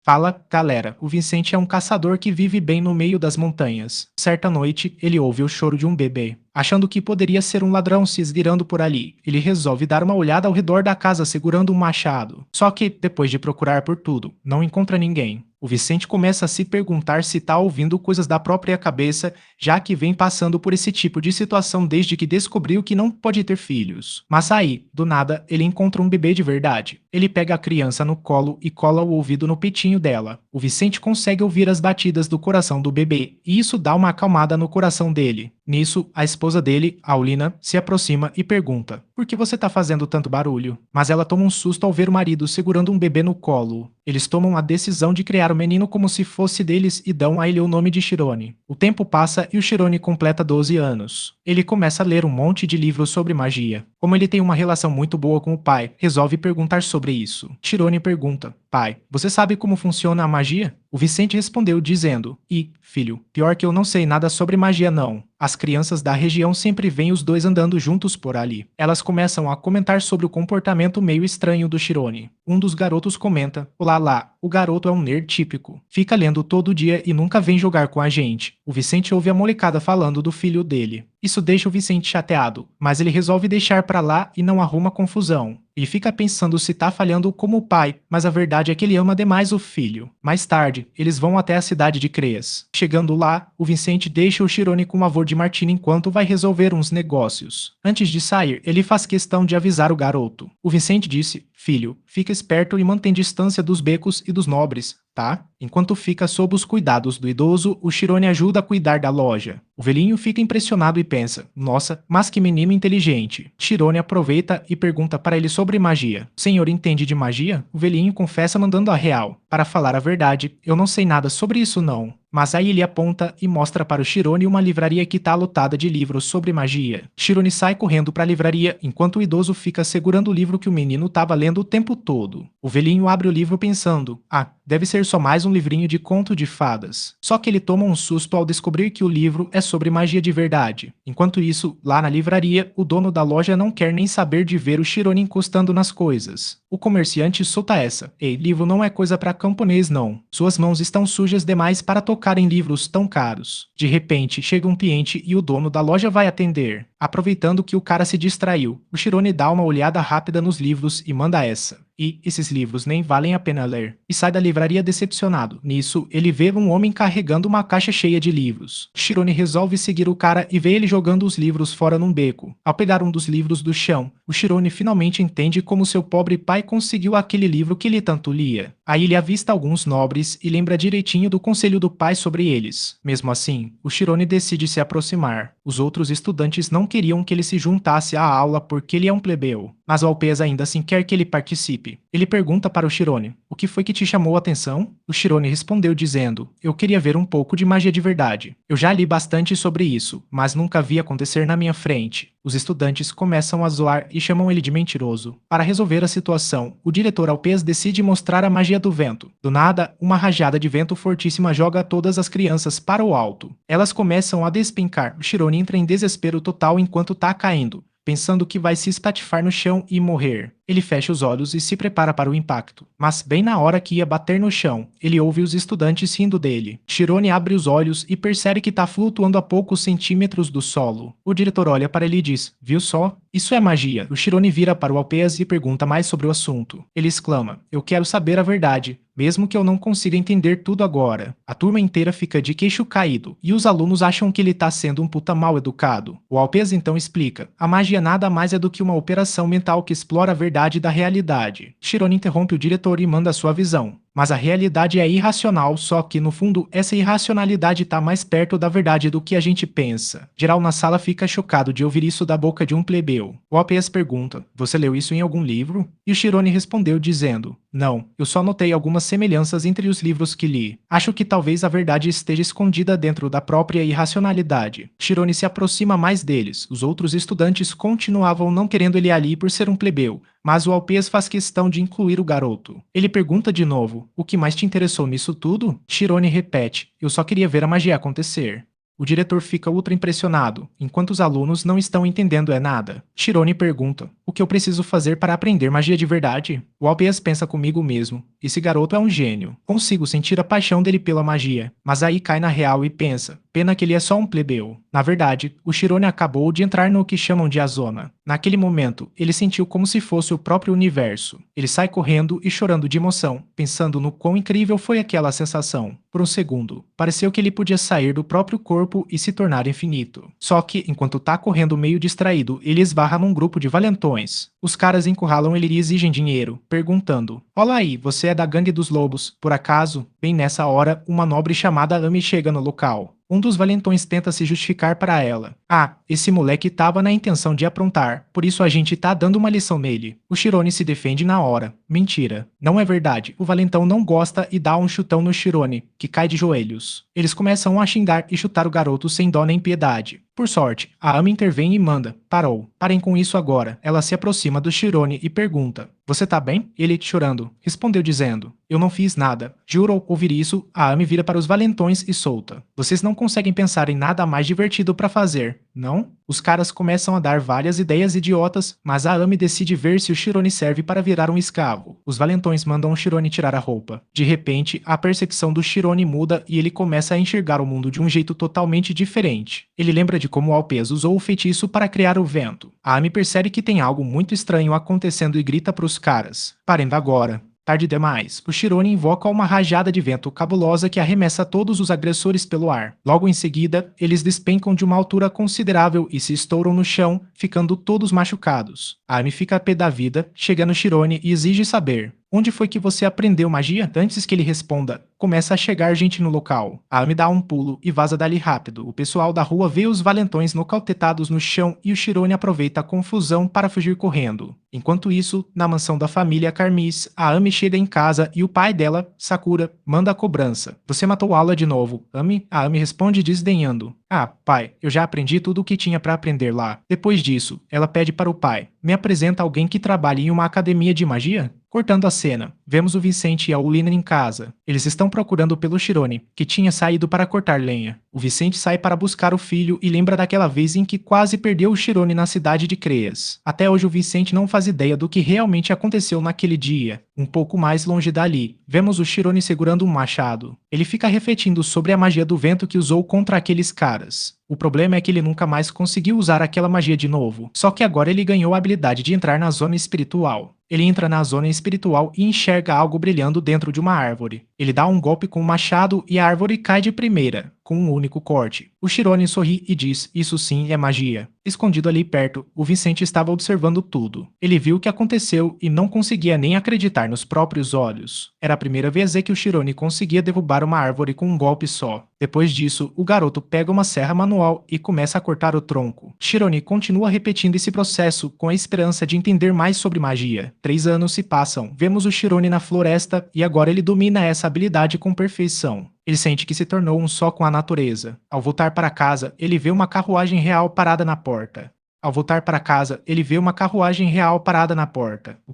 Fala, galera. O Vicente é um caçador que vive bem no meio das montanhas. Certa noite, ele ouve o choro de um bebê. Achando que poderia ser um ladrão se esgueirando por ali, ele resolve dar uma olhada ao redor da casa segurando um machado. Só que, depois de procurar por tudo, não encontra ninguém. O Vicente começa a se perguntar se está ouvindo coisas da própria cabeça, já que vem passando por esse tipo de situação desde que descobriu que não pode ter filhos. Mas aí, do nada, ele encontra um bebê de verdade. Ele pega a criança no colo e cola o ouvido no peitinho dela. O Vicente consegue ouvir as batidas do coração do bebê, e isso dá uma acalmada no coração dele. Nisso, a esposa dele, Aulina, se aproxima e pergunta: "Por que você tá fazendo tanto barulho?" Mas ela toma um susto ao ver o marido segurando um bebê no colo. Eles tomam a decisão de criar o menino como se fosse deles e dão a ele o nome de Chirone. O tempo passa e o Chirone completa 12 anos. Ele começa a ler um monte de livros sobre magia. Como ele tem uma relação muito boa com o pai, resolve perguntar sobre isso. Chirone pergunta: "Pai, você sabe como funciona a magia?" O Vicente respondeu dizendo: filho, pior que eu não sei nada sobre magia não. As crianças da região sempre veem os dois andando juntos por ali. Elas começam a comentar sobre o comportamento meio estranho do Chirone. Um dos garotos comenta: "Olá lá, o garoto é um nerd típico. Fica lendo todo dia e nunca vem jogar com a gente." O Vicente ouve a molecada falando do filho dele. Isso deixa o Vicente chateado, mas ele resolve deixar pra lá e não arruma confusão. Ele fica pensando se tá falhando como pai, mas a verdade é que ele ama demais o filho. Mais tarde, eles vão até a cidade de Creias. Chegando lá, o Vicente deixa o Chirone com o avô de Martina enquanto vai resolver uns negócios. Antes de sair, ele faz questão de avisar o garoto. O Vicente disse: "Filho, fica esperto e mantém distância dos becos e dos nobres, tá?" Enquanto fica sob os cuidados do idoso, o Chirone ajuda a cuidar da loja. O velhinho fica impressionado e pensa: "Nossa, mas que menino inteligente." Chirone aproveita e pergunta para ele sobre magia. "O senhor entende de magia?" O velhinho confessa mandando a real. "Para falar a verdade, eu não sei nada sobre isso não." Mas aí ele aponta e mostra para o Chirone uma livraria que está lotada de livros sobre magia. Chirone sai correndo para a livraria, enquanto o idoso fica segurando o livro que o menino estava lendo o tempo todo. O velhinho abre o livro pensando: deve ser só mais um livrinho de conto de fadas. Só que ele toma um susto ao descobrir que o livro é sobre magia de verdade. Enquanto isso, lá na livraria, o dono da loja não quer nem saber de ver o Chirone encostando nas coisas. O comerciante solta essa: "Ei, livro não é coisa para camponês não. Suas mãos estão sujas demais para tocar em livros tão caros." De repente, chega um cliente e o dono da loja vai atender. Aproveitando que o cara se distraiu, o Chirone dá uma olhada rápida nos livros e manda essa: esses livros nem valem a pena ler." E sai da livraria decepcionado. Nisso, ele vê um homem carregando uma caixa cheia de livros. Chirone resolve seguir o cara e vê ele jogando os livros fora num beco. Ao pegar um dos livros do chão, o Chirone finalmente entende como seu pobre pai conseguiu aquele livro que ele tanto lia. Aí ele avista alguns nobres e lembra direitinho do conselho do pai sobre eles. Mesmo assim, o Chirone decide se aproximar. Os outros estudantes não queriam que ele se juntasse à aula porque ele é um plebeu. Mas o Alpes ainda assim quer que ele participe. Ele pergunta para o Chirone: "O que foi que te chamou a atenção?" O Chirone respondeu dizendo: "Eu queria ver um pouco de magia de verdade. Eu já li bastante sobre isso, mas nunca vi acontecer na minha frente." Os estudantes começam a zoar e chamam ele de mentiroso. Para resolver a situação, o diretor Alpes decide mostrar a magia do vento. Do nada, uma rajada de vento fortíssima joga todas as crianças para o alto. Elas começam a despencar. O Chirone entra em desespero total enquanto tá caindo, pensando que vai se espatifar no chão e morrer. Ele fecha os olhos e se prepara para o impacto. Mas bem na hora que ia bater no chão, ele ouve os estudantes rindo dele. Chirone abre os olhos e percebe que está flutuando a poucos centímetros do solo. O diretor olha para ele e diz: "Viu só? Isso é magia." O Chirone vira para o Alpes e pergunta mais sobre o assunto. Ele exclama: "Eu quero saber a verdade, mesmo que eu não consiga entender tudo agora." A turma inteira fica de queixo caído, e os alunos acham que ele está sendo um puta mal educado. O Alpes então explica: "A magia nada mais é do que uma operação mental que explora a verdade da realidade." Chirone interrompe o diretor e manda sua visão. Mas a realidade é irracional, só que, no fundo, essa irracionalidade está mais perto da verdade do que a gente pensa. Geral na sala fica chocado de ouvir isso da boca de um plebeu. O Alpes pergunta: "Você leu isso em algum livro?" E o Chirone respondeu dizendo: "Não, eu só notei algumas semelhanças entre os livros que li. Acho que talvez a verdade esteja escondida dentro da própria irracionalidade." Chirone se aproxima mais deles. Os outros estudantes continuavam não querendo ele ali por ser um plebeu, mas o Alpes faz questão de incluir o garoto. Ele pergunta de novo: "O que mais te interessou nisso tudo?" Chirone repete: "Eu só queria ver a magia acontecer." O diretor fica ultra impressionado, enquanto os alunos não estão entendendo nada. Chirone pergunta: "O que eu preciso fazer para aprender magia de verdade?" O Alpes pensa comigo mesmo: esse garoto é um gênio. Consigo sentir a paixão dele pela magia. Mas aí cai na real e pensa, pena que ele é só um plebeu. Na verdade, o Shirone acabou de entrar no que chamam de Azona. Naquele momento, ele sentiu como se fosse o próprio universo. Ele sai correndo e chorando de emoção, pensando no quão incrível foi aquela sensação. Por um segundo, pareceu que ele podia sair do próprio corpo e se tornar infinito. Só que, enquanto tá correndo meio distraído, ele esbarra num grupo de valentões. Os caras encurralam ele e exigem dinheiro, perguntando: "Olha aí, você é da gangue dos lobos, por acaso?" Bem nessa hora, uma nobre chamada Ami chega no local. Um dos valentões tenta se justificar para ela. "Ah, esse moleque tava na intenção de aprontar, por isso a gente tá dando uma lição nele." O Shirone se defende na hora. Mentira. Não é verdade. O valentão não gosta e dá um chutão no Shirone, que cai de joelhos. Eles começam a xingar e chutar o garoto sem dó nem piedade. Por sorte, a Ami intervém e manda: "Parou. Parem com isso agora." Ela se aproxima do Shirone e pergunta: "Você tá bem?" Ele, chorando, respondeu dizendo: "Eu não fiz nada." Juro ouvir isso, a Ami vira para os valentões e solta: "Vocês não conseguem pensar em nada mais divertido para fazer, não?" Os caras começam a dar várias ideias idiotas, mas a Ami decide ver se o Shirone serve para virar um escravo. Os valentões mandam o Shirone tirar a roupa. De repente, a percepção do Shirone muda e ele começa a enxergar o mundo de um jeito totalmente diferente. Ele lembra de como o Alpes usou o feitiço para criar o vento. A Ami percebe que tem algo muito estranho acontecendo e grita para os caras: "Parem agora." Tarde demais, o Shirone invoca uma rajada de vento cabulosa que arremessa todos os agressores pelo ar. Logo em seguida, eles despencam de uma altura considerável e se estouram no chão, ficando todos machucados. A Ami fica a pé da vida, chega no Shirone e exige saber: "Onde foi que você aprendeu magia?" Antes que ele responda, começa a chegar gente no local. A Ami dá um pulo e vaza dali rápido. O pessoal da rua vê os valentões nocautetados no chão e o Shirone aproveita a confusão para fugir correndo. Enquanto isso, na mansão da família Carmis, a Ami chega em casa e o pai dela, Sakura, manda a cobrança: "Você matou Aula de novo, Ami?" A Ami responde desdenhando: "Ah, pai, eu já aprendi tudo o que tinha para aprender lá." Depois disso, ela pede para o pai: "Me apresenta alguém que trabalhe em uma academia de magia?" Cortando a cena, vemos o Vicente e a Ulina em casa. Eles estão procurando pelo Shirone, que tinha saído para cortar lenha. O Vicente sai para buscar o filho e lembra daquela vez em que quase perdeu o Shirone na cidade de Creias. Até hoje o Vicente não faz ideia do que realmente aconteceu naquele dia. Um pouco mais longe dali, vemos o Shirone segurando um machado. Ele fica refletindo sobre a magia do vento que usou contra aqueles caras. O problema é que ele nunca mais conseguiu usar aquela magia de novo, só que agora ele ganhou a habilidade de entrar na zona espiritual. Ele entra na zona espiritual e enxerga algo brilhando dentro de uma árvore. Ele dá um golpe com o machado e a árvore cai de primeira, com um único corte. O Shirone sorri e diz: "Isso sim é magia." Escondido ali perto, o Vicente estava observando tudo. Ele viu o que aconteceu e não conseguia nem acreditar nos próprios olhos. Era a primeira vez que o Shirone conseguia derrubar uma árvore com um golpe só. Depois disso, o garoto pega uma serra manual e começa a cortar o tronco. Shirone continua repetindo esse processo com a esperança de entender mais sobre magia. 3 anos se passam, vemos o Shirone na floresta e agora ele domina essa habilidade com perfeição. Ele sente que se tornou um só com a natureza. Ao voltar para casa, ele vê uma carruagem real parada na porta. O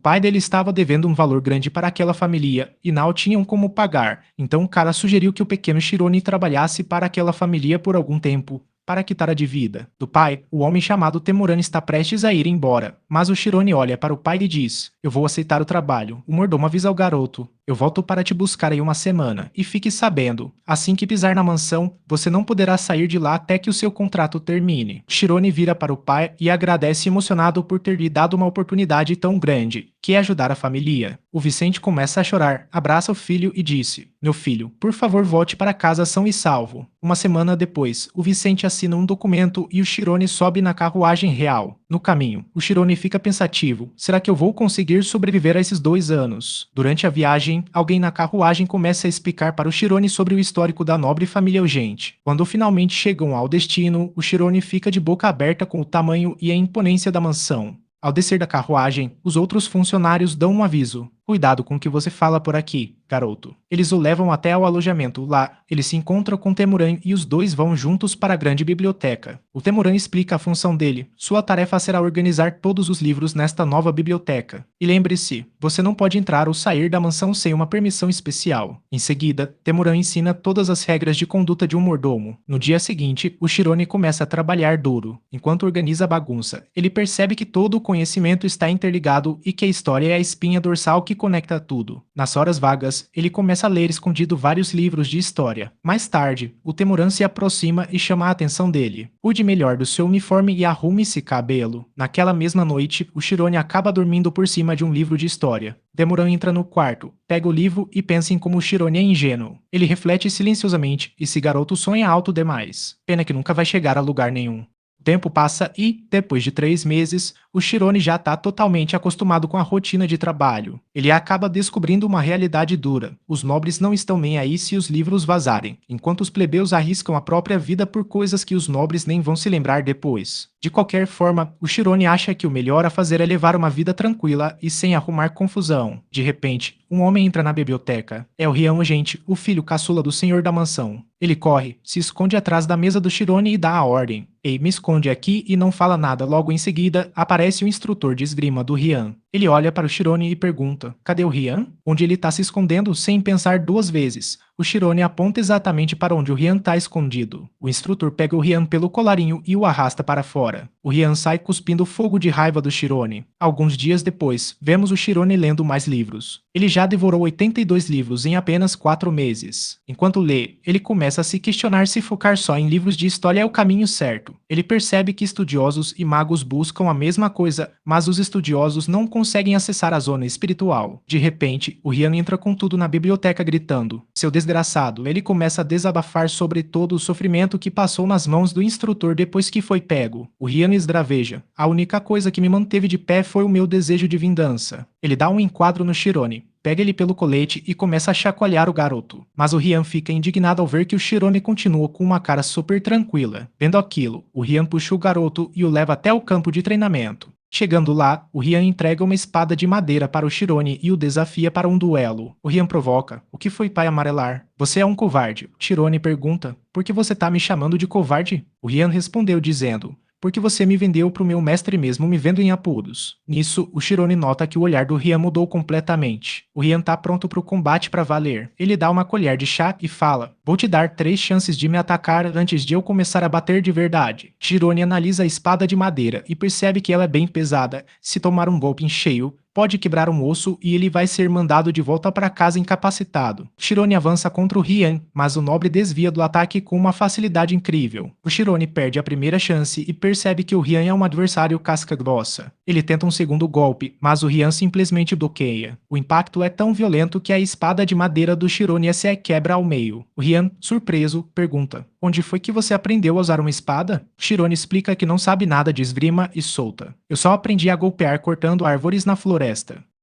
pai dele estava devendo um valor grande para aquela família e não tinham como pagar, então o cara sugeriu que o pequeno Shirone trabalhasse para aquela família por algum tempo, para quitar a dívida. Do pai, o homem chamado Temuran está prestes a ir embora, mas o Shirone olha para o pai e diz: "Eu vou aceitar o trabalho." O mordomo avisa ao garoto: "Eu volto para te buscar em uma semana, e fique sabendo, assim que pisar na mansão, você não poderá sair de lá até que o seu contrato termine." Shirone vira para o pai e agradece emocionado por ter lhe dado uma oportunidade tão grande, que é ajudar a família. O Vicente começa a chorar, abraça o filho e disse: "Meu filho, por favor volte para casa são e salvo." Uma semana depois, o Vicente assina um documento e o Shirone sobe na carruagem real. No caminho, o Shirone fica pensativo: será que eu vou conseguir sobreviver a esses 2 anos? Durante a viagem, alguém na carruagem começa a explicar para o Shirone sobre o histórico da nobre família Urgente. Quando finalmente chegam ao destino, o Shirone fica de boca aberta com o tamanho e a imponência da mansão. Ao descer da carruagem, os outros funcionários dão um aviso: "Cuidado com o que você fala por aqui, garoto." Eles o levam até ao alojamento. Lá, ele se encontra com Temuran e os dois vão juntos para a grande biblioteca. O Temuran explica a função dele. Sua tarefa será organizar todos os livros nesta nova biblioteca. E lembre-se, você não pode entrar ou sair da mansão sem uma permissão especial. Em seguida, Temuran ensina todas as regras de conduta de um mordomo. No dia seguinte, o Shirone começa a trabalhar duro. Enquanto organiza a bagunça, ele percebe que todo o conhecimento está interligado e que a história é a espinha dorsal que conecta tudo. Nas horas vagas, ele começa a ler escondido vários livros de história. Mais tarde, o Temuran se aproxima e chama a atenção dele. Cuide melhor do seu uniforme e arrume esse cabelo. Naquela mesma noite, o Shirone acaba dormindo por cima de um livro de história. Temuran entra no quarto, pega o livro e pensa em como o Shirone é ingênuo. Ele reflete silenciosamente, esse garoto sonha alto demais. Pena que nunca vai chegar a lugar nenhum. O tempo passa e, depois de 3 meses, o Shirone já está totalmente acostumado com a rotina de trabalho. Ele acaba descobrindo uma realidade dura. Os nobres não estão nem aí se os livros vazarem, enquanto os plebeus arriscam a própria vida por coisas que os nobres nem vão se lembrar depois. De qualquer forma, o Shirone acha que o melhor a fazer é levar uma vida tranquila e sem arrumar confusão. De repente, um homem entra na biblioteca. É o Rian Gente, o filho caçula do senhor da mansão. Ele corre, se esconde atrás da mesa do Shirone e dá a ordem. Ei, me esconde aqui e não fala nada. Logo em seguida, aparece o instrutor de esgrima do Rian. Ele olha para o Shirone e pergunta: cadê o Rian? Onde ele está se escondendo sem pensar 2 vezes. O Shirone aponta exatamente para onde o Rian está escondido. O instrutor pega o Rian pelo colarinho e o arrasta para fora. O Rian sai cuspindo fogo de raiva do Shirone. Alguns dias depois, vemos o Shirone lendo mais livros. Ele já devorou 82 livros em apenas 4 meses. Enquanto lê, ele começa a se questionar se focar só em livros de história é o caminho certo. Ele percebe que estudiosos e magos buscam a mesma coisa, mas os estudiosos não conseguem acessar a zona espiritual. De repente, o Rian entra com tudo na biblioteca gritando: seu desgraçado. Ele começa a desabafar sobre todo o sofrimento que passou nas mãos do instrutor depois que foi pego. O Rian esdraveja: a única coisa que me manteve de pé foi o meu desejo de vingança. Ele dá um enquadro no Shirone, pega ele pelo colete e começa a chacoalhar o garoto. Mas o Rian fica indignado ao ver que o Shirone continua com uma cara super tranquila. Vendo aquilo, o Rian puxa o garoto e o leva até o campo de treinamento. Chegando lá, o Rian entrega uma espada de madeira para o Shirone e o desafia para um duelo. O Rian provoca: o que foi, pai amarelar? Você é um covarde. O Shirone pergunta: por que você tá me chamando de covarde? O Rian respondeu dizendo: porque você me vendeu pro meu mestre mesmo me vendo em apuros. Nisso, o Shirone nota que o olhar do Rian mudou completamente. O Rian tá pronto pro combate pra valer. Ele dá uma colher de chá e fala: vou te dar 3 chances de me atacar antes de eu começar a bater de verdade. Shirone analisa a espada de madeira e percebe que ela é bem pesada. Se tomar um golpe em cheio, pode quebrar um osso e ele vai ser mandado de volta para casa incapacitado. Shirone avança contra o Rian, mas o nobre desvia do ataque com uma facilidade incrível. O Shirone perde a primeira chance e percebe que o Rian é um adversário casca-grossa. Ele tenta um segundo golpe, mas o Rian simplesmente bloqueia. O impacto é tão violento que a espada de madeira do Shirone se quebra ao meio. O Rian, surpreso, pergunta: onde foi que você aprendeu a usar uma espada? O Shirone explica que não sabe nada de esgrima e solta: eu só aprendi a golpear cortando árvores na floresta.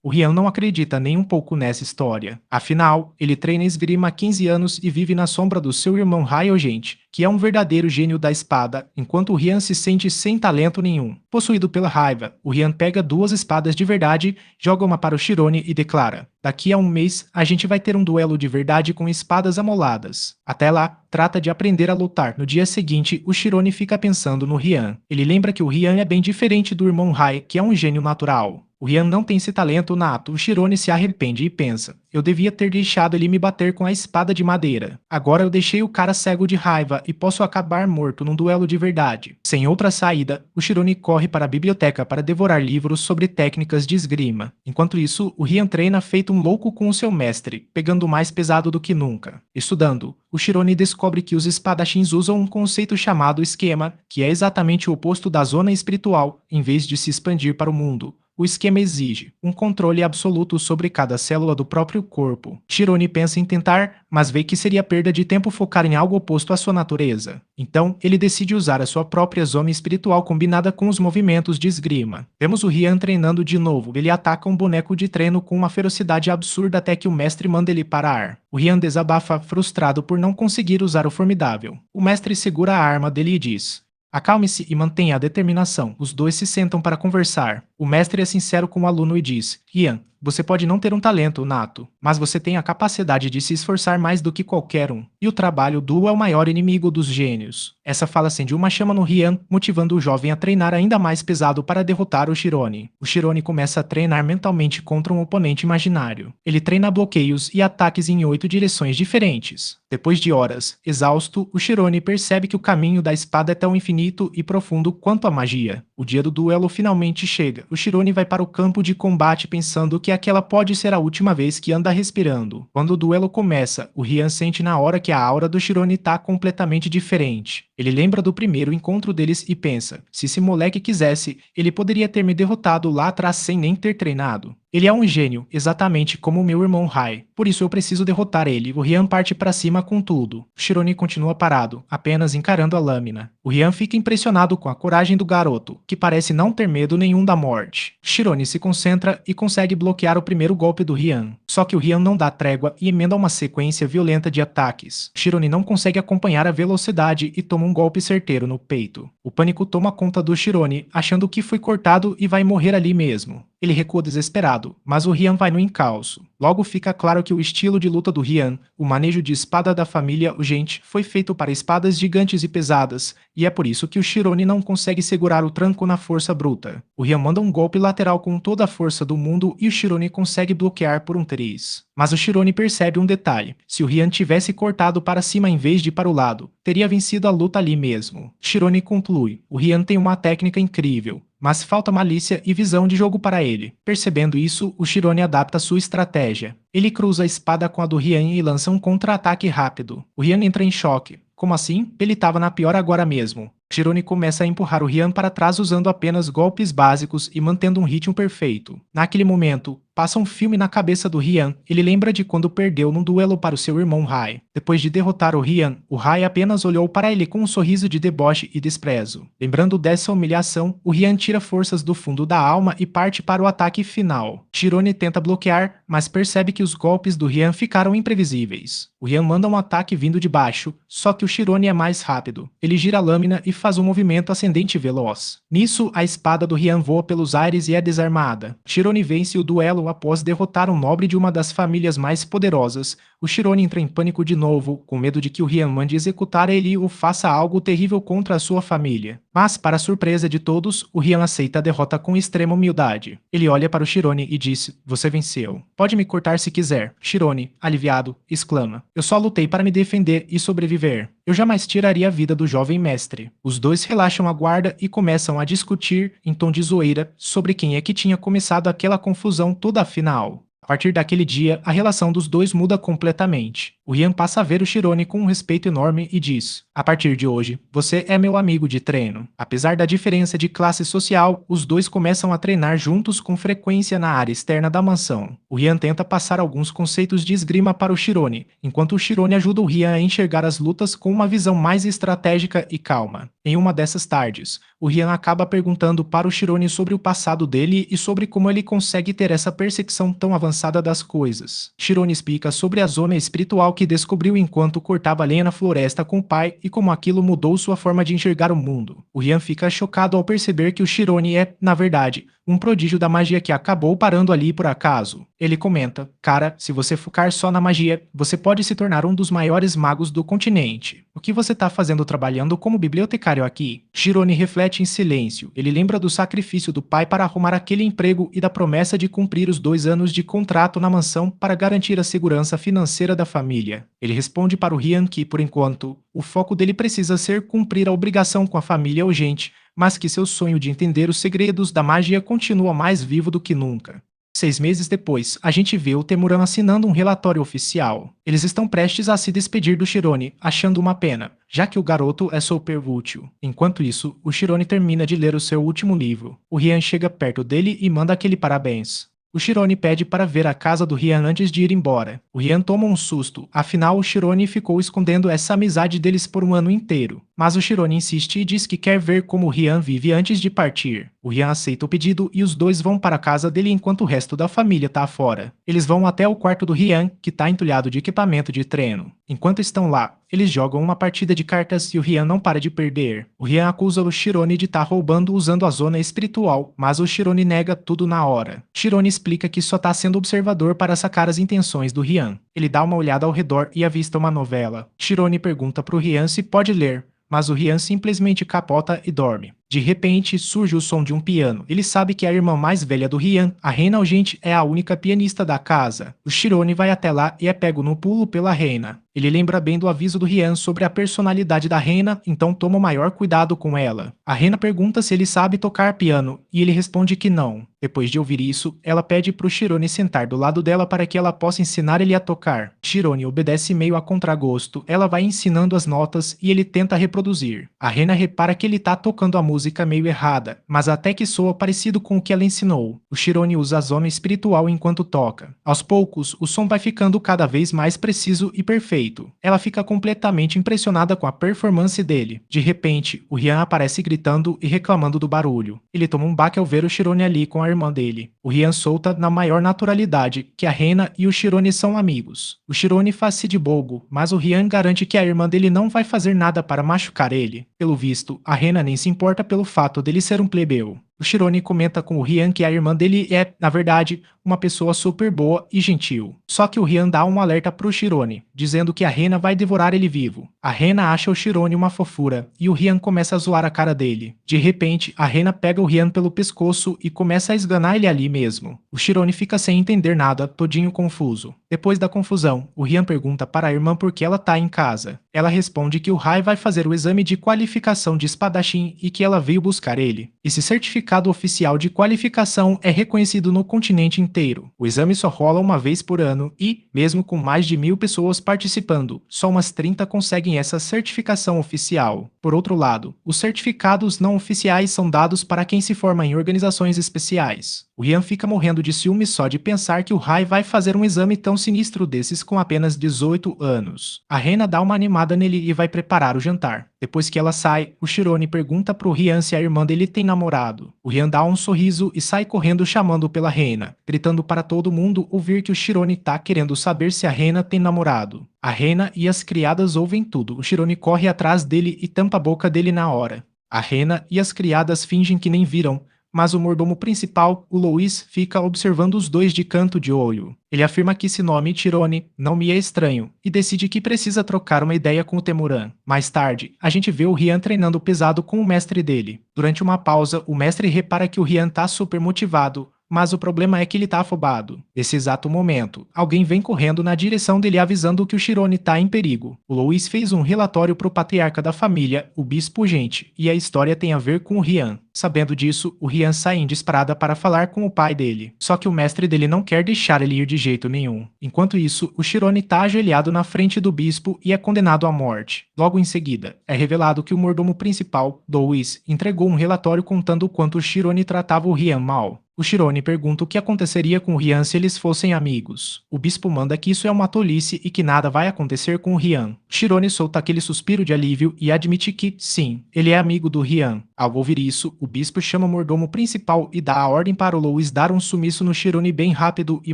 O Rian não acredita nem um pouco nessa história. Afinal, ele treina esgrima há 15 anos e vive na sombra do seu irmão Gente, que é um verdadeiro gênio da espada, enquanto o Rian se sente sem talento nenhum. Possuído pela raiva, o Rian pega 2 espadas de verdade, joga uma para o Shirone e declara: daqui a 1 mês, a gente vai ter um duelo de verdade com espadas amoladas. Até lá, trata de aprender a lutar. No dia seguinte, o Shirone fica pensando no Rian. Ele lembra que o Rian é bem diferente do irmão Rai, que é um gênio natural. O Rian não tem esse talento nato. O Shirone se arrepende e pensa: eu devia ter deixado ele me bater com a espada de madeira. Agora eu deixei o cara cego de raiva e posso acabar morto num duelo de verdade. Sem outra saída, o Shirone corre para a biblioteca para devorar livros sobre técnicas de esgrima. Enquanto isso, o Rian treina feito um louco com o seu mestre, pegando mais pesado do que nunca. Estudando, o Shirone descobre que os espadachins usam um conceito chamado esquema, que é exatamente o oposto da zona espiritual, em vez de se expandir para o mundo. O esquema exige um controle absoluto sobre cada célula do próprio corpo. Shirone pensa em tentar, mas vê que seria perda de tempo focar em algo oposto à sua natureza. Então, ele decide usar a sua própria zona espiritual combinada com os movimentos de esgrima. Vemos o Rian treinando de novo. Ele ataca um boneco de treino com uma ferocidade absurda até que o mestre manda ele parar. O Rian desabafa frustrado por não conseguir usar o formidável. O mestre segura a arma dele e diz: acalme-se e mantenha a determinação. Os dois se sentam para conversar. O mestre é sincero com o aluno e diz: Rian, você pode não ter um talento nato, mas você tem a capacidade de se esforçar mais do que qualquer um. E o trabalho duro é o maior inimigo dos gênios. Essa fala acende uma chama no Rian, motivando o jovem a treinar ainda mais pesado para derrotar o Shirone. O Shirone começa a treinar mentalmente contra um oponente imaginário. Ele treina bloqueios e ataques em 8 direções diferentes. Depois de horas, exausto, o Shirone percebe que o caminho da espada é tão infinito e profundo quanto a magia. O dia do duelo finalmente chega. O Shirone vai para o campo de combate pensando que que aquela pode ser a última vez que anda respirando. Quando o duelo começa, o Rian sente na hora que a aura do Shirone tá completamente diferente. Ele lembra do primeiro encontro deles e pensa, se esse moleque quisesse, ele poderia ter me derrotado lá atrás sem nem ter treinado. Ele é um gênio, exatamente como meu irmão Rai. Por isso eu preciso derrotar ele. O Rian parte para cima com tudo. O Shirone continua parado, apenas encarando a lâmina. O Rian fica impressionado com a coragem do garoto, que parece não ter medo nenhum da morte. Shirone se concentra e consegue bloquear o primeiro golpe do Rian. Só que o Rian não dá trégua e emenda uma sequência violenta de ataques. Shirone não consegue acompanhar a velocidade e toma um golpe certeiro no peito. O pânico toma conta do Shirone, achando que foi cortado e vai morrer ali mesmo. Ele recua desesperado, mas o Rian vai no encalço. Logo fica claro que o estilo de luta do Rian, o manejo de espada da família Urgente, foi feito para espadas gigantes e pesadas, e é por isso que o Shirone não consegue segurar o tranco na força bruta. O Rian manda um golpe lateral com toda a força do mundo e o Shirone consegue bloquear por um triz. Mas o Shirone percebe um detalhe: se o Rian tivesse cortado para cima em vez de para o lado, teria vencido a luta ali mesmo. Shirone conclui: o Rian tem uma técnica incrível, mas falta malícia e visão de jogo para ele. Percebendo isso, o Shirone adapta sua estratégia. Ele cruza a espada com a do Rian e lança um contra-ataque rápido. O Rian entra em choque. Como assim? Ele estava na pior agora mesmo. Shirone começa a empurrar o Rian para trás usando apenas golpes básicos e mantendo um ritmo perfeito. Naquele momento, passa um filme na cabeça do Rian. Ele lembra de quando perdeu num duelo para o seu irmão Rai. Depois de derrotar o Rian, o Rai apenas olhou para ele com um sorriso de deboche e desprezo. Lembrando dessa humilhação, o Rian tira forças do fundo da alma e parte para o ataque final. Shirone tenta bloquear, mas percebe que os golpes do Rian ficaram imprevisíveis. O Rian manda um ataque vindo de baixo, só que o Shirone é mais rápido. Ele gira a lâmina e faz um movimento ascendente veloz. Nisso, a espada do Rian voa pelos ares e é desarmada. Shirone vence o duelo após derrotar um nobre de uma das famílias mais poderosas. O Shirone entra em pânico de novo, com medo de que o Rian mande executar ele ou faça algo terrível contra a sua família. Mas, para surpresa de todos, o Rian aceita a derrota com extrema humildade. Ele olha para o Shirone e diz: "Você venceu. Pode me cortar se quiser." Shirone, aliviado, exclama: "Eu só lutei para me defender e sobreviver. Eu jamais tiraria a vida do jovem mestre." Os dois relaxam a guarda e começam a discutir, em tom de zoeira, sobre quem é que tinha começado aquela confusão toda afinal. A partir daquele dia, a relação dos dois muda completamente. O Rian passa a ver o Shirone com um respeito enorme e diz: "A partir de hoje, você é meu amigo de treino." Apesar da diferença de classe social, os dois começam a treinar juntos com frequência na área externa da mansão. O Rian tenta passar alguns conceitos de esgrima para o Shirone, enquanto o Shirone ajuda o Rian a enxergar as lutas com uma visão mais estratégica e calma. Em uma dessas tardes, o Rian acaba perguntando para o Shirone sobre o passado dele e sobre como ele consegue ter essa percepção tão avançada das coisas. Shirone explica sobre a zona espiritual que descobriu enquanto cortava lenha na floresta com o pai e como aquilo mudou sua forma de enxergar o mundo. O Rian fica chocado ao perceber que o Shirone é, na verdade, um prodígio da magia que acabou parando ali por acaso. Ele comenta: "Cara, se você focar só na magia, você pode se tornar um dos maiores magos do continente. O que você tá fazendo trabalhando como bibliotecário aqui?" Shirone reflete em silêncio. Ele lembra do sacrifício do pai para arrumar aquele emprego e da promessa de cumprir os 2 anos de contrato na mansão para garantir a segurança financeira da família. Ele responde para o Rian que, por enquanto, o foco dele precisa ser cumprir a obrigação com a família urgente, mas que seu sonho de entender os segredos da magia continua mais vivo do que nunca. 6 meses depois, a gente vê o Temuran assinando um relatório oficial. Eles estão prestes a se despedir do Shirone, achando uma pena, já que o garoto é super útil. Enquanto isso, o Shirone termina de ler o seu último livro. O Rian chega perto dele e manda aquele parabéns. O Shirone pede para ver a casa do Rian antes de ir embora. O Rian toma um susto, afinal o Shirone ficou escondendo essa amizade deles por um ano inteiro. Mas o Shirone insiste e diz que quer ver como o Rian vive antes de partir. O Rian aceita o pedido e os dois vão para a casa dele enquanto o resto da família tá fora. Eles vão até o quarto do Rian, que tá entulhado de equipamento de treino. Enquanto estão lá, eles jogam uma partida de cartas e o Rian não para de perder. O Rian acusa o Shirone de estar roubando usando a zona espiritual, mas o Shirone nega tudo na hora. Shirone explica que só tá sendo observador para sacar as intenções do Rian. Ele dá uma olhada ao redor e avista uma novela. Shirone pergunta pro Rian se pode ler, mas o Rian simplesmente capota e dorme. De repente, surge o som de um piano. Ele sabe que a irmã mais velha do Rian, a Reina Augente, é a única pianista da casa. O Shirone vai até lá e é pego no pulo pela Reina. Ele lembra bem do aviso do Rian sobre a personalidade da Reina, então toma o maior cuidado com ela. A Reina pergunta se ele sabe tocar piano, e ele responde que não. Depois de ouvir isso, ela pede para o Shirone sentar do lado dela para que ela possa ensinar ele a tocar. Shirone obedece meio a contragosto, ela vai ensinando as notas e ele tenta reproduzir. A Reina repara que ele tá tocando a música meio errada, mas até que soa parecido com o que ela ensinou. O Shirone usa a zona espiritual enquanto toca. Aos poucos, o som vai ficando cada vez mais preciso e perfeito. Ela fica completamente impressionada com a performance dele. De repente, o Rian aparece gritando e reclamando do barulho. Ele toma um baque ao ver o Shirone ali com a irmã dele. O Rian solta na maior naturalidade que a Reina e o Shirone são amigos. O Shirone faz-se de bobo, mas o Rian garante que a irmã dele não vai fazer nada para machucar ele. Pelo visto, a Reina nem se importa pelo fato dele ser um plebeu. O Shirone comenta com o Rian que a irmã dele é, na verdade, uma pessoa super boa e gentil. Só que o Rian dá um alerta pro Shirone, dizendo que a Reina vai devorar ele vivo. A Reina acha o Shirone uma fofura, e o Rian começa a zoar a cara dele. De repente, a Reina pega o Rian pelo pescoço e começa a esganar ele ali mesmo. O Shirone fica sem entender nada, todinho confuso. Depois da confusão, o Rian pergunta para a irmã por que ela tá em casa. Ela responde que o Rai vai fazer o exame de qualificação de espadachim e que ela veio buscar ele. Esse certificado oficial de qualificação é reconhecido no continente inteiro. O exame só rola uma vez por ano e, mesmo com mais de 1000 pessoas participando, só umas 30 conseguem essa certificação oficial. Por outro lado, os certificados não oficiais são dados para quem se forma em organizações especiais. O Rian fica morrendo de ciúme só de pensar que o Rai vai fazer um exame tão sinistro desses com apenas 18 anos. A Reina dá uma animada nele e vai preparar o jantar. Depois que ela sai, o Shirone pergunta pro Rian se a irmã dele tem namorado. O Rian dá um sorriso e sai correndo chamando pela Reina, gritando para todo mundo ouvir que o Shirone tá querendo saber se a Reina tem namorado. A Reina e as criadas ouvem tudo. O Shirone corre atrás dele e tampa a boca dele na hora. A Reina e as criadas fingem que nem viram, mas o mordomo principal, o Louis, fica observando os dois de canto de olho. Ele afirma que esse nome, Shirone, não me é estranho, e decide que precisa trocar uma ideia com o Temuran. Mais tarde, a gente vê o Rian treinando pesado com o mestre dele. Durante uma pausa, o mestre repara que o Rian tá super motivado, mas o problema é que ele tá afobado. Nesse exato momento, alguém vem correndo na direção dele avisando que o Shirone tá em perigo. O Louis fez um relatório pro patriarca da família, o Bispo Gente, e a história tem a ver com o Rian. Sabendo disso, o Rian sai em disparada para falar com o pai dele. Só que o mestre dele não quer deixar ele ir de jeito nenhum. Enquanto isso, o Shirone tá ajoelhado na frente do bispo e é condenado à morte. Logo em seguida, é revelado que o mordomo principal, Louis, entregou um relatório contando o quanto o Shirone tratava o Rian mal. O Shirone pergunta o que aconteceria com o Rian se eles fossem amigos. O bispo manda que isso é uma tolice e que nada vai acontecer com o Rian. Shirone solta aquele suspiro de alívio e admite que, sim, ele é amigo do Rian. Ao ouvir isso, o bispo chama o mordomo principal e dá a ordem para o Louis dar um sumiço no Shirone bem rápido e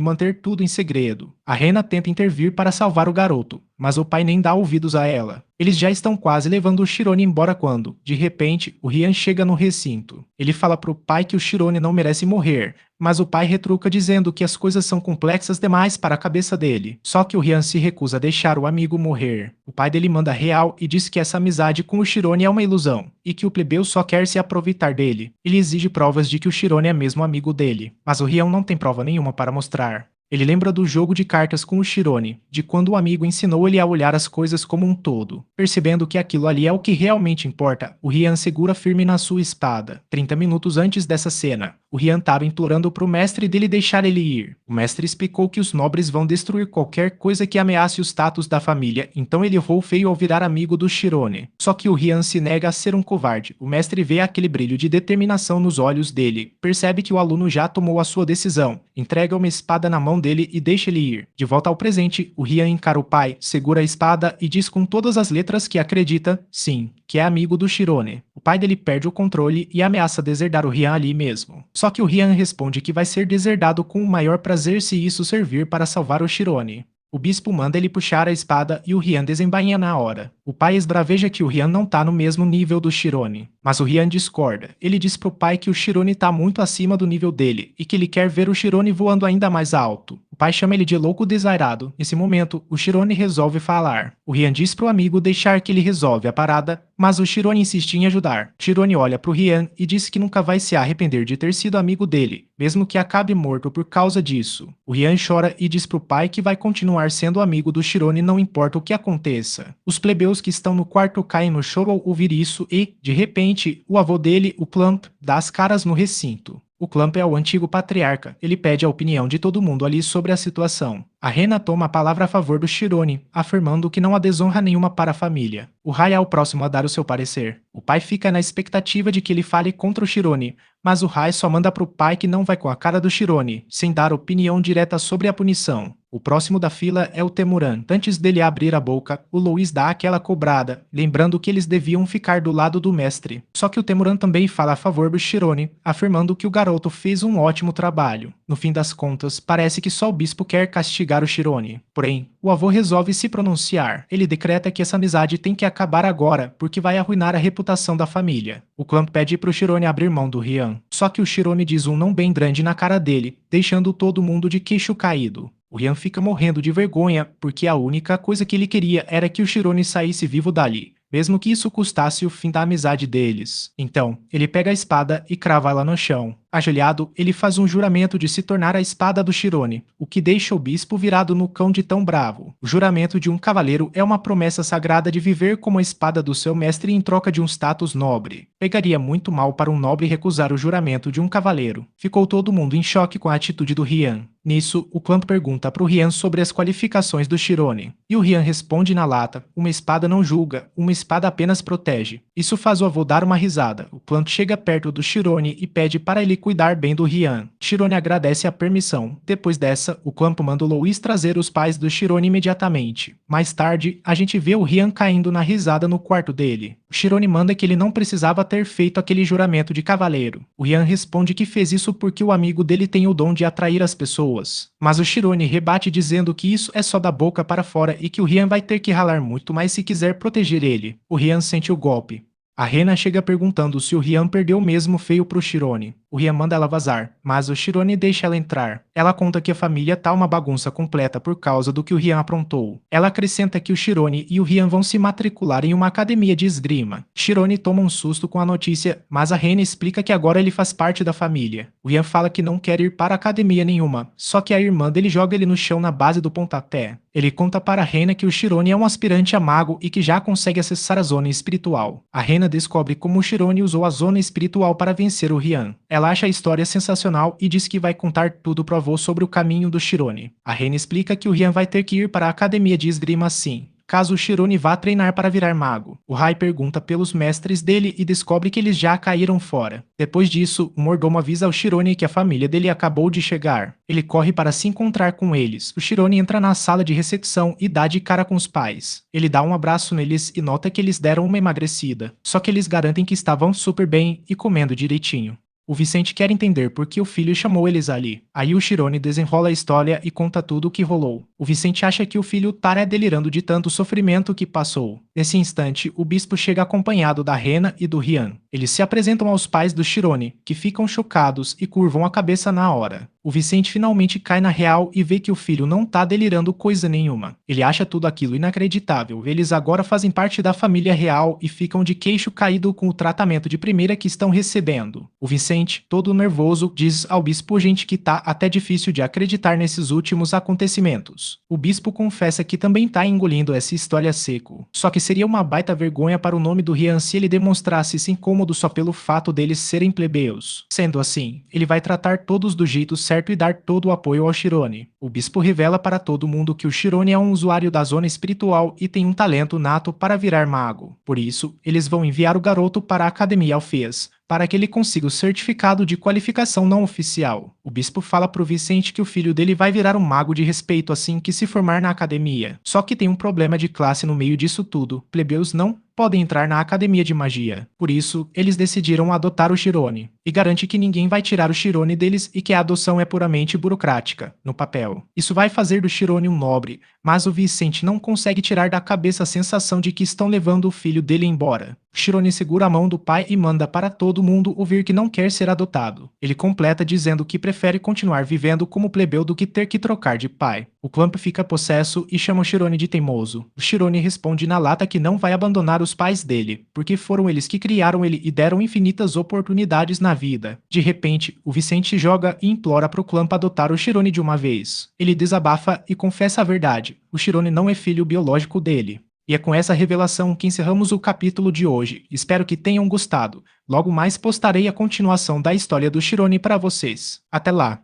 manter tudo em segredo. A Reina tenta intervir para salvar o garoto, mas o pai nem dá ouvidos a ela. Eles já estão quase levando o Shirone embora quando, de repente, o Rian chega no recinto. Ele fala pro pai que o Shirone não merece morrer, mas o pai retruca dizendo que as coisas são complexas demais para a cabeça dele. Só que o Rian se recusa a deixar o amigo morrer. O pai dele manda real e diz que essa amizade com o Shirone é uma ilusão, e que o plebeu só quer se aproveitar dele. Ele exige provas de que o Shirone é mesmo amigo dele, mas o Rian não tem prova nenhuma para mostrar. Ele lembra do jogo de cartas com o Shirone, de quando o amigo ensinou ele a olhar as coisas como um todo. Percebendo que aquilo ali é o que realmente importa, o Rian segura firme na sua espada. 30 minutos antes dessa cena, o Rian estava implorando pro mestre dele deixar ele ir. O mestre explicou que os nobres vão destruir qualquer coisa que ameace o status da família, então ele errou feio ao virar amigo do Shirone. Só que o Rian se nega a ser um covarde. O mestre vê aquele brilho de determinação nos olhos dele, percebe que o aluno já tomou a sua decisão, entrega uma espada na mão dele e deixa ele ir. De volta ao presente, o Rian encara o pai, segura a espada e diz com todas as letras que acredita, sim, que é amigo do Shirone. O pai dele perde o controle e ameaça deserdar o Rian ali mesmo. Só que o Rian responde que vai ser deserdado com o maior prazer se isso servir para salvar o Shirone. O bispo manda ele puxar a espada e o Rian desembainha na hora. O pai esbraveja que o Rian não tá no mesmo nível do Shirone, mas o Rian discorda. Ele diz pro pai que o Shirone tá muito acima do nível dele e que ele quer ver o Shirone voando ainda mais alto. O pai chama ele de louco desairado. Nesse momento, o Shirone resolve falar. O Rian diz pro amigo deixar que ele resolve a parada, mas o Shirone insiste em ajudar. Shirone olha pro Rian e diz que nunca vai se arrepender de ter sido amigo dele, mesmo que acabe morto por causa disso. O Rian chora e diz pro pai que vai continuar sendo amigo do Shirone não importa o que aconteça. Os plebeus que estão no quarto caem no choro ao ouvir isso e, de repente, o avô dele, o Clump, dá as caras no recinto. O Clump é o antigo patriarca. Ele pede a opinião de todo mundo ali sobre a situação. A Rena toma a palavra a favor do Shirone, afirmando que não há desonra nenhuma para a família. O Rai é o próximo a dar o seu parecer. O pai fica na expectativa de que ele fale contra o Shirone, mas o Rai só manda pro pai que não vai com a cara do Shirone, sem dar opinião direta sobre a punição. O próximo da fila é o Temuran. Antes dele abrir a boca, o Louis dá aquela cobrada, lembrando que eles deviam ficar do lado do mestre. Só que o Temuran também fala a favor do Shirone, afirmando que o garoto fez um ótimo trabalho. No fim das contas, parece que só o bispo quer castigar o Shirone. Porém, o avô resolve se pronunciar. Ele decreta que essa amizade tem que acabar agora, porque vai arruinar a reputação da família. O clã pede pro Shirone abrir mão do Rian. Só que o Shirone diz um não bem grande na cara dele, deixando todo mundo de queixo caído. O Rian fica morrendo de vergonha, porque a única coisa que ele queria era que o Shirone saísse vivo dali, mesmo que isso custasse o fim da amizade deles. Então, ele pega a espada e crava ela no chão. Ajoelhado, ele faz um juramento de se tornar a espada do Shirone, o que deixa o bispo virado no cão de tão bravo. O juramento de um cavaleiro é uma promessa sagrada de viver como a espada do seu mestre em troca de um status nobre. Pegaria muito mal para um nobre recusar o juramento de um cavaleiro. Ficou todo mundo em choque com a atitude do Rian. Nisso, o clã pergunta pro Rian sobre as qualificações do Shirone. E o Rian responde na lata: uma espada não julga, uma espada apenas protege. Isso faz o avô dar uma risada. O clã chega perto do Shirone e pede para ele cuidar bem do Rian. Shirone agradece a permissão. Depois dessa, o clã manda o Louis trazer os pais do Shirone imediatamente. Mais tarde, a gente vê o Rian caindo na risada no quarto dele. O Shirone manda que ele não precisava ter feito aquele juramento de cavaleiro. O Rian responde que fez isso porque o amigo dele tem o dom de atrair as pessoas. Mas o Shirone rebate dizendo que isso é só da boca para fora e que o Rian vai ter que ralar muito mais se quiser proteger ele. O Rian sente o golpe. A Rena chega perguntando se o Rian perdeu mesmo feio pro Shirone. O Rian manda ela vazar, mas o Shirone deixa ela entrar. Ela conta que a família tá uma bagunça completa por causa do que o Rian aprontou. Ela acrescenta que o Shirone e o Rian vão se matricular em uma academia de esgrima. Shirone toma um susto com a notícia, mas a Rena explica que agora ele faz parte da família. O Rian fala que não quer ir para academia nenhuma, só que a irmã dele joga ele no chão na base do pontapé. Ele conta para a Rena que o Shirone é um aspirante a mago e que já consegue acessar a zona espiritual. A Rena descobre como o Shirone usou a zona espiritual para vencer o Rian. Ela acha a história sensacional e diz que vai contar tudo pro avô sobre o caminho do Shirone. A Rena explica que o Rian vai ter que ir para a academia de esgrima sim, caso o Shirone vá treinar para virar mago. O Rai pergunta pelos mestres dele e descobre que eles já caíram fora. Depois disso, o mordomo avisa ao Shirone que a família dele acabou de chegar. Ele corre para se encontrar com eles. O Shirone entra na sala de recepção e dá de cara com os pais. Ele dá um abraço neles e nota que eles deram uma emagrecida. Só que eles garantem que estavam super bem e comendo direitinho. O Vicente quer entender por que o filho chamou eles ali. Aí o Shirone desenrola a história e conta tudo o que rolou. O Vicente acha que o filho tá delirando de tanto sofrimento que passou. Nesse instante, o bispo chega acompanhado da Rena e do Rian. Eles se apresentam aos pais do Shirone, que ficam chocados e curvam a cabeça na hora. O Vicente finalmente cai na real e vê que o filho não tá delirando coisa nenhuma. Ele acha tudo aquilo inacreditável. Eles agora fazem parte da família real e ficam de queixo caído com o tratamento de primeira que estão recebendo. O Vicente, todo nervoso, diz ao bispo gente que tá até difícil de acreditar nesses últimos acontecimentos. O bispo confessa que também tá engolindo essa história seco. Só que seria uma baita vergonha para o nome do Rian se ele demonstrasse esse incômodo só pelo fato deles serem plebeus. Sendo assim, ele vai tratar todos do jeito certo e dar todo o apoio ao Shirone. O bispo revela para todo mundo que o Shirone é um usuário da zona espiritual e tem um talento nato para virar mago. Por isso, eles vão enviar o garoto para a Academia Alfeas, para que ele consiga o certificado de qualificação não oficial. O bispo fala pro Vicente que o filho dele vai virar um mago de respeito assim que se formar na academia. Só que tem um problema de classe no meio disso tudo. Plebeus não podem entrar na academia de magia. Por isso, eles decidiram adotar o Shirone. E garante que ninguém vai tirar o Shirone deles e que a adoção é puramente burocrática, no papel. Isso vai fazer do Shirone um nobre, mas o Vicente não consegue tirar da cabeça a sensação de que estão levando o filho dele embora. O Shirone segura a mão do pai e manda para todo mundo ouvir que não quer ser adotado. Ele completa dizendo que prefere continuar vivendo como plebeu do que ter que trocar de pai. O Clamp fica possesso e chama o Shirone de teimoso. O Shirone responde na lata que não vai abandonar os pais dele, porque foram eles que criaram ele e deram infinitas oportunidades na vida. De repente, o Vicente joga e implora pro clã para adotar o Chirone de uma vez. Ele desabafa e confessa a verdade: o Chirone não é filho biológico dele. E é com essa revelação que encerramos o capítulo de hoje. Espero que tenham gostado. Logo mais postarei a continuação da história do Chirone para vocês. Até lá!